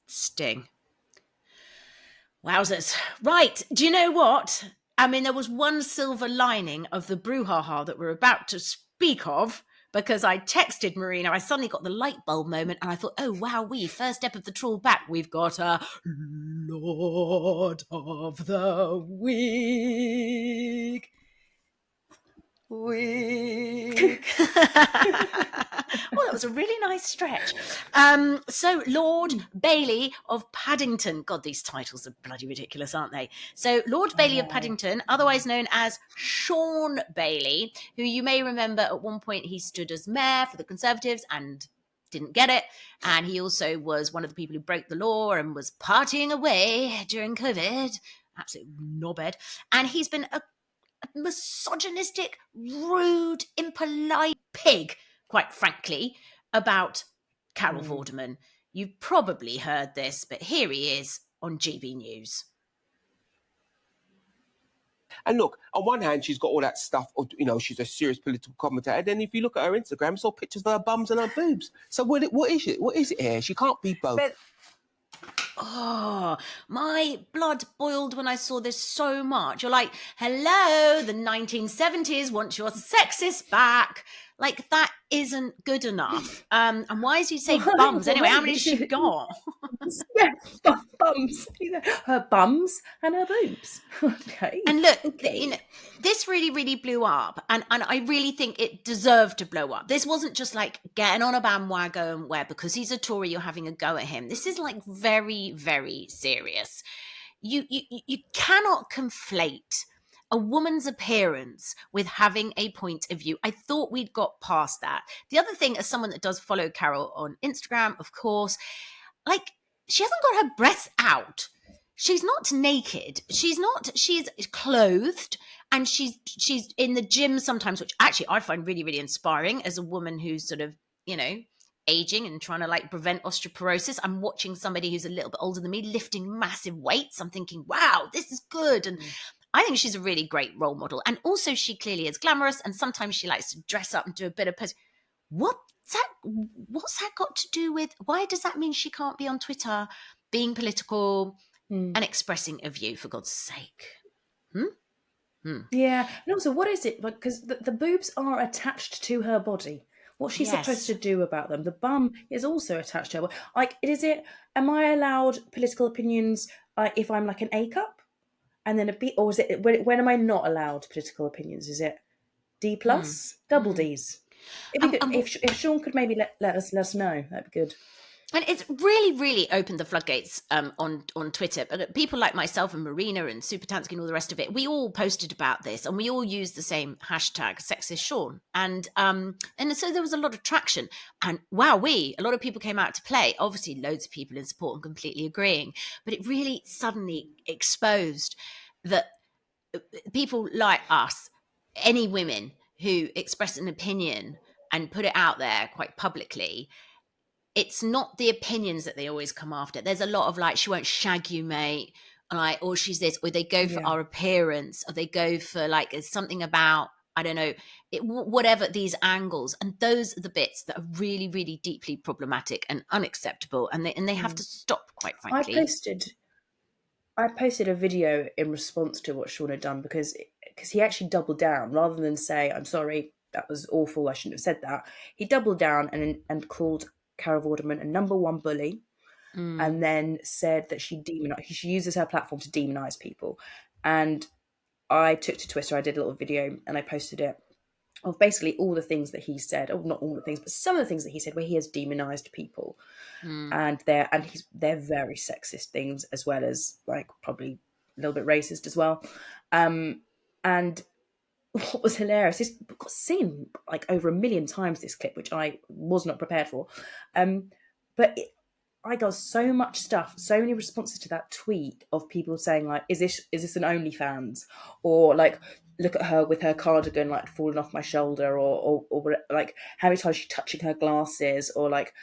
S2: Sting. Wowzers. Right, do you know what? I mean, there was one silver lining of the brouhaha that we're about to speak of, because I texted Marina. I suddenly got the light bulb moment and I thought, oh, wow, first step of the trawl back, we've got a Lord of the Week. week. Oh, that was a really nice stretch. So Lord Bailey of Paddington. God, these titles are bloody ridiculous, aren't they? So Lord Bailey of Paddington, otherwise known as Sean Bailey, who you may remember at one point he stood as mayor for the Conservatives and didn't get it. And he also was one of the people who broke the law and was partying away during COVID. Absolute knobhead. And he's been a misogynistic, rude, impolite pig, quite frankly, about Carol Vorderman. You've probably heard this, but here he is on GB News.
S14: And look, on one hand, she's got all that stuff, you know, she's a serious political commentator. And then if you look at her Instagram, it's all pictures of her bums and her boobs. So what is it? What is it here? She can't be both.
S2: Oh, my blood boiled when I saw this so much. You're like, hello, the 1970s wants your sexist back. Like, that isn't good enough. And why does he say bums? Anyway, how many has she got?
S1: Yeah, bums. Her bums and her boobs. Okay.
S2: And look, you know, this really, really blew up. And I really think it deserved to blow up. This wasn't just like getting on a bandwagon where because he's a Tory, you're having a go at him. This is like very, very serious. You cannot conflate a woman's appearance with having a point of view. I thought we'd got past that. The other thing, as someone that does follow Carol on Instagram, of course, like, she hasn't got her breasts out. She's not naked. She's clothed, and she's in the gym sometimes, which actually I find really, really inspiring as a woman who's sort of, you know, aging and trying to like prevent osteoporosis. I'm watching somebody who's a little bit older than me lifting massive weights. I'm thinking, wow, this is good. And I think she's a really great role model. And also she clearly is glamorous, and sometimes she likes to dress up and do a bit of pose. What's that got to do with, why does that mean she can't be on Twitter being political and expressing a view, for God's sake?
S1: Yeah. And also, what is it? Because the boobs are attached to her body. What's she supposed to do about them? The bum is also attached to her body. Like, am I allowed political opinions if I'm like an A cup? And then a B, or is it, when am I not allowed political opinions? Is it D plus, double Ds? If Sean could maybe let us know, that'd be good.
S2: And it's really, really opened the floodgates on Twitter. But people like myself and Marina and Supertansky and all the rest of it, we all posted about this, and we all used the same hashtag, Sexist Sean. And so there was a lot of traction. And wowee, a lot of people came out to play. Obviously, loads of people in support and completely agreeing. But it really suddenly exposed that people like us, any women who express an opinion and put it out there quite publicly, it's not the opinions that they always come after. There's a lot of like, she won't shag you, mate, like, or she's this, or they go for our appearance, or they go for like something about, I don't know, whatever, these angles. And those are the bits that are really, really deeply problematic and unacceptable. And they have to stop, quite frankly.
S1: I posted a video in response to what Sean had done because he actually doubled down. Rather than say, I'm sorry, that was awful, I shouldn't have said that. He doubled down and called Carol Vorderman a number one bully, and then said that she uses her platform to demonize people. And I took to Twitter, I did a little video, and I posted it of basically all the things that he said, or not all the things, but some of the things that he said where he has demonized people. And they're very sexist things, as well as like probably a little bit racist as well. And what was hilarious is it got seen like over 1 million times, this clip, which I was not prepared for. I got so much stuff, so many responses to that tweet of people saying like, is this an OnlyFans? Or like, look at her with her cardigan like falling off my shoulder, or like how many times she's touching her glasses, or like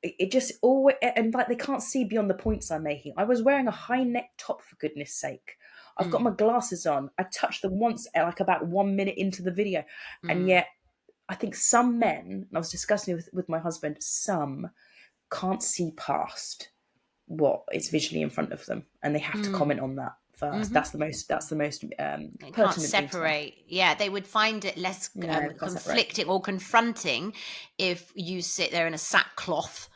S1: it just always, and like they can't see beyond the points I'm making. I was wearing a high neck top, for goodness sake. I've got my glasses on. I touched them once, like about 1 minute into the video. And yet I think some men, and I was discussing it with my husband, some can't see past what is visually in front of them, and they have to comment on that first. That's the most
S2: they can't separate. Yeah, they would find it less conflicting or confronting if you sit there in a sackcloth,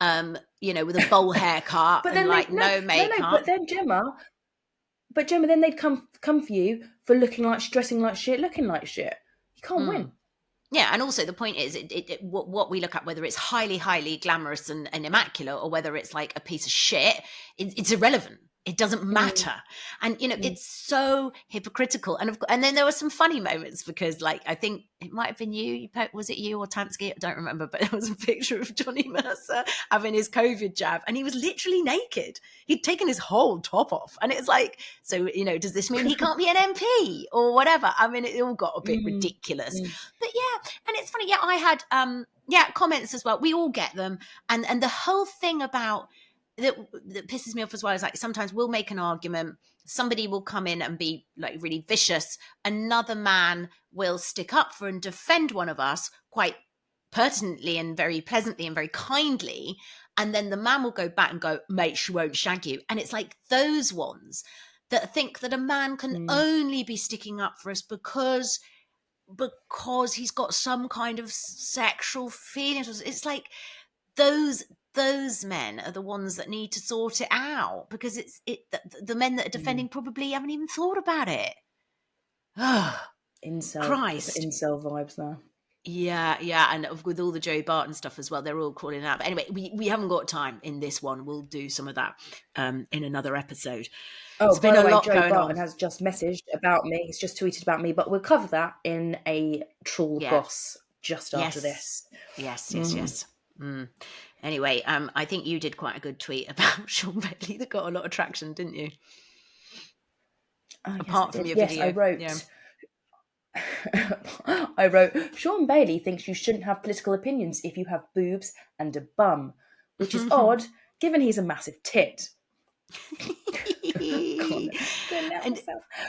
S2: with a bowl haircut, but then no makeup.
S1: But Jemma, then they'd come for you for dressing like shit, looking like shit. You can't win.
S2: Yeah, and also the point is, what we look at, whether it's highly, highly glamorous and immaculate, or whether it's like a piece of shit, it's irrelevant. It doesn't matter. And, it's so hypocritical. And then there were some funny moments because, like, I think it might have been was it you or Tansky? I don't remember, but there was a picture of Johnny Mercer having his COVID jab and he was literally naked. He'd taken his whole top off. And it's like, so, does this mean he can't be an MP or whatever? I mean, it all got a bit ridiculous. But yeah, and it's funny. Yeah, I had, comments as well. We all get them. And the whole thing about, that pisses me off as well is like sometimes we'll make an argument, somebody will come in and be like really vicious, another man will stick up for and defend one of us quite pertinently and very pleasantly and very kindly, and then the man will go back and go, mate, she won't shag you. And it's like those ones that think that a man can only be sticking up for us because he's got some kind of sexual feelings. It's like those men are the ones that need to sort it out, because the men that are defending probably haven't even thought about it.
S1: Incel vibes now.
S2: Yeah, and with all the Joe Barton stuff as well, they're all calling out. But anyway, we haven't got time in this one. We'll do some of that in another episode.
S1: There's been a lot going on. Joe Barton has just messaged about me. He's just tweeted about me, but we'll cover that in a Trawl Goss just after this.
S2: Yes. Anyway, I think you did quite a good tweet about Sean Bailey that got a lot of traction, didn't you? Apart from your video.
S1: I wrote. I wrote, Sean Bailey thinks you shouldn't have political opinions if you have boobs and a bum, which is odd, given he's a massive tit.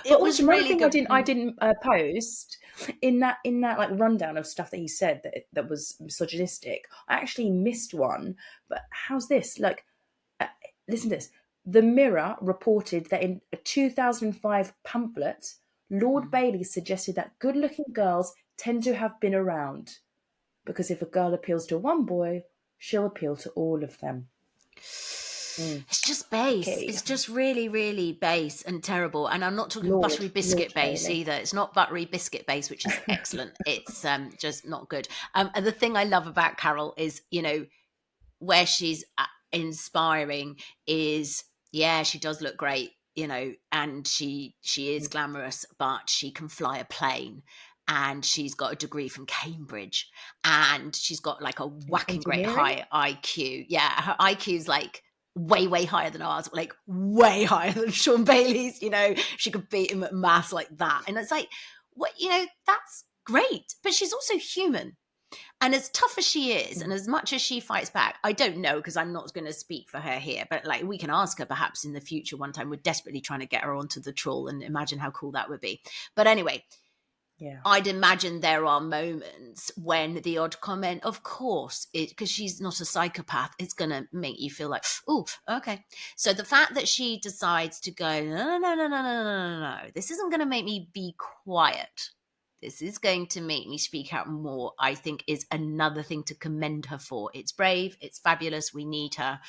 S2: It was really
S1: thing
S2: good.
S1: I didn't post in that like rundown of stuff that he said that was misogynistic. I actually missed one, but how's this? Like, listen to this. The Mirror reported that in a 2005 pamphlet, Lord Bailey suggested that good-looking girls tend to have been around because if a girl appeals to one boy, she'll appeal to all of them.
S2: It's just base. Okay. It's just really, really base and terrible. And I'm not talking buttery biscuit base either. It's not buttery biscuit base, which is excellent. It's just not good. And the thing I love about Carol is, where she's inspiring is, she does look great, and she is glamorous, but she can fly a plane. And she's got a degree from Cambridge. And she's got like a whacking great high IQ. Yeah, her IQ's like way, way higher than ours, like way higher than Sean Bailey's, she could beat him at maths like that. And it's like, that's great. But she's also human. And as tough as she is, and as much as she fights back, I don't know, because I'm not going to speak for her here, but like we can ask her perhaps in the future one time. We're desperately trying to get her onto the Trawl and imagine how cool that would be. But anyway, I'd imagine there are moments when the odd comment, of course, because she's not a psychopath, it's going to make you feel like, oh, okay. So the fact that she decides to go, no, this isn't going to make me be quiet. This is going to make me speak out more, I think, is another thing to commend her for. It's brave, it's fabulous, we need her.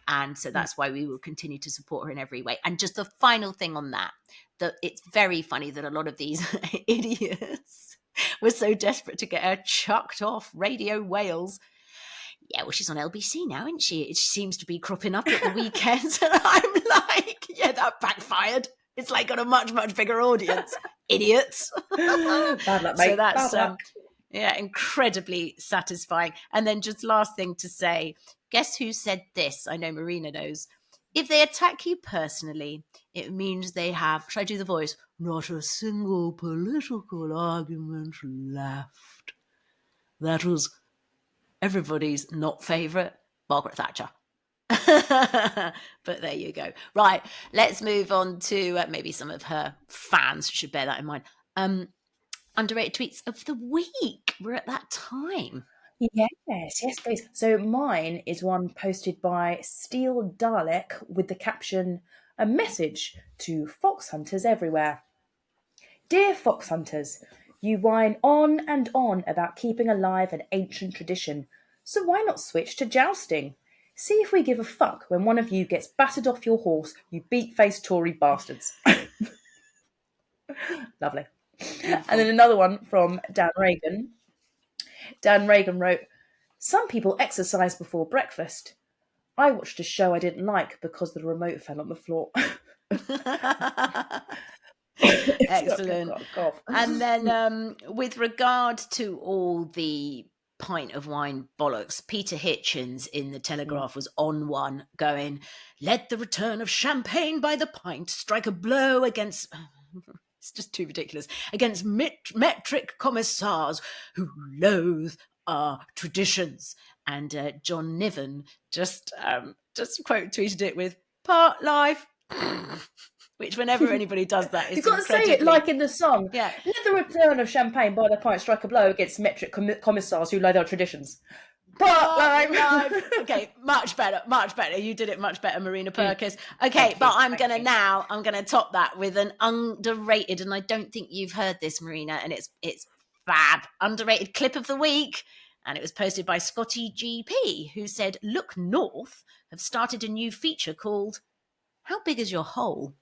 S2: And so that's why we will continue to support her in every way. And just the final thing on that it's very funny that a lot of these idiots were so desperate to get her chucked off Radio Wales. Yeah, well, she's on LBC now, isn't she? It seems to be cropping up at the weekends. And I'm like, yeah, that backfired. It's like got a much, much bigger audience. Idiots.
S1: Bad luck, mate.
S2: So that's,
S1: Bad luck.
S2: Incredibly satisfying. And then just last thing to say, guess who said this? I know Marina knows. If they attack you personally, it means they have, should I do the voice? Not a single political argument left. That was everybody's not favourite, Margaret Thatcher. But there you go. Right, let's move on to maybe some of her fans should bear that in mind. Underrated tweets of the week. We're at that time.
S1: Yes, please. So mine is one posted by Steel Dalek with the caption, a message to fox hunters everywhere. Dear fox hunters, you whine on and on about keeping alive an ancient tradition, so why not switch to jousting? See if we give a fuck when one of you gets battered off your horse, you beat-faced Tory bastards. Lovely. And then another one from Dan Reagan. Dan Reagan wrote, "Some people exercise before breakfast. I watched a show I didn't like because the remote fell on the floor."
S2: Excellent. And then with regard to all the pint of wine bollocks, Peter Hitchens in the Telegraph was on one going, "Let the return of champagne by the pint strike a blow against..." It's just too ridiculous. "Against metric commissars who loathe our traditions." And John Niven just quote tweeted it with "part life," which whenever anybody does that,
S1: You've got to say it like in the song.
S2: Yeah.
S1: "Let the return of champagne by the pint strike a blow against metric commissars who loathe our traditions."
S2: Live. Okay, much better. You did it much better, Marina Purkiss. Okay, but I'm gonna top that with an underrated, and I don't think you've heard this, Marina, and it's fab. Underrated clip of the week, and it was posted by Scotty GP, who said, "Look North have started a new feature called How Big Is Your Hole?"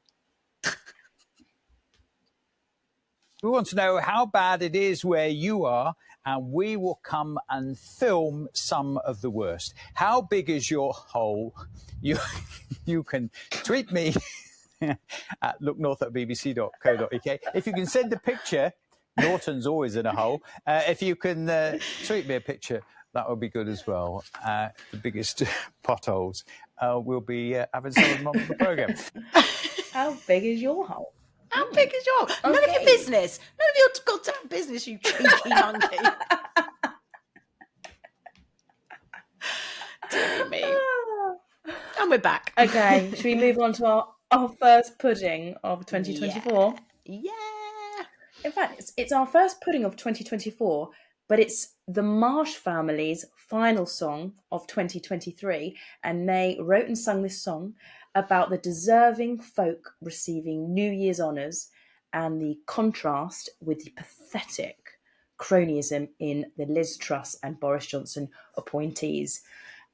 S15: We want to know how bad it is where you are, and we will come and film some of the worst. How big is your hole? You can tweet me at looknorth@bbc.co.uk. If you can send a picture, Norton's always in a hole. If you can tweet me a picture, that would be good as well. The biggest potholes. We'll be having some of them on the programme.
S1: How big is your hole?
S2: How big is your hole? None of your business. None of your goddamn business, you cheeky monkey. Dear me. And we're back.
S1: Okay, should we move on to our first pudding of 2024?
S2: Yeah.
S1: In fact, it's our first pudding of 2024, but it's the Marsh family's final song of 2023, and they wrote and sung this song about the deserving folk receiving New Year's honours and the contrast with the pathetic cronyism in the Liz Truss and Boris Johnson appointees.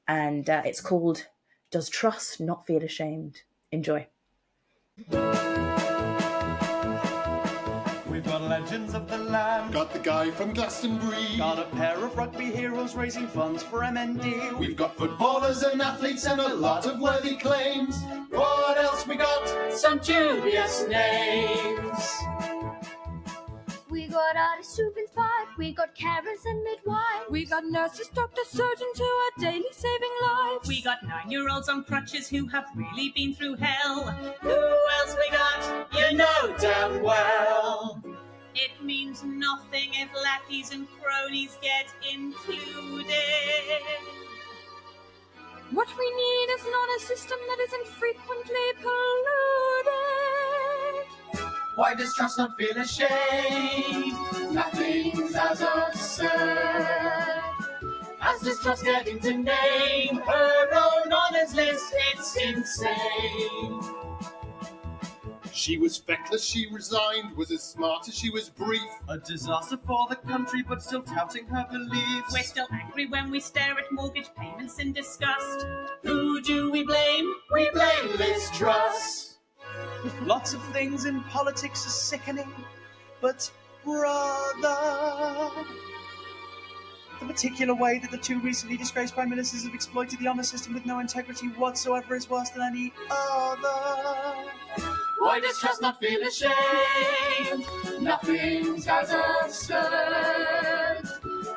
S1: And it's called "Does Truss Not Feel Ashamed?" Enjoy.
S16: We've got legends of the land. Got the guy from Glastonbury. Got a pair of rugby heroes raising funds for MND. We've got footballers and athletes and a lot of worthy claims. What else we got? Some dubious names.
S17: We got artists who've inspired, we got carers and midwives.
S18: We got nurses, doctors, surgeons who are daily saving lives.
S19: We got 9-year-olds on crutches who have really been through hell. Who else we got? You know damn well. It means nothing if lackeys and cronies get included.
S18: What we need is not a system that is infrequently polluted.
S16: Why does Truss not feel ashamed? Nothing's as absurd as this Truss getting to name her own honours list. It's insane. She was feckless, she resigned, was as smart as she was brief. A disaster for the country, but still touting her beliefs.
S19: We're still angry when we stare at mortgage payments in disgust. Who do we blame?
S16: We blame Liz Truss.
S20: Lots of things in politics are sickening, but brother, the particular way that the two recently disgraced prime ministers have exploited the honour system with no integrity whatsoever is worse than any other.
S16: Why does Truss not feel ashamed? Nothing's as absurd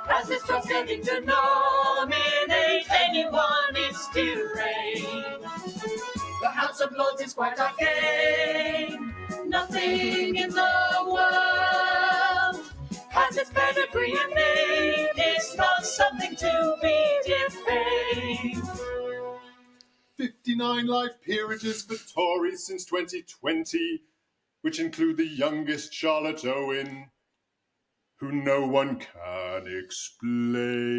S16: as this Truss getting to nominate anyone is deranged. The House of Lords is quite arcane. Nothing in the world has its pedigree and name. It's not something to be defamed. 59 life peerages for Tories since 2020, which include the youngest Charlotte Owen, who no one can explain.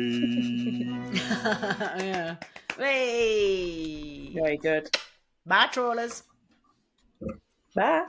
S2: Yeah. Hey.
S1: Very good.
S2: Bye, trawlers.
S1: Bye.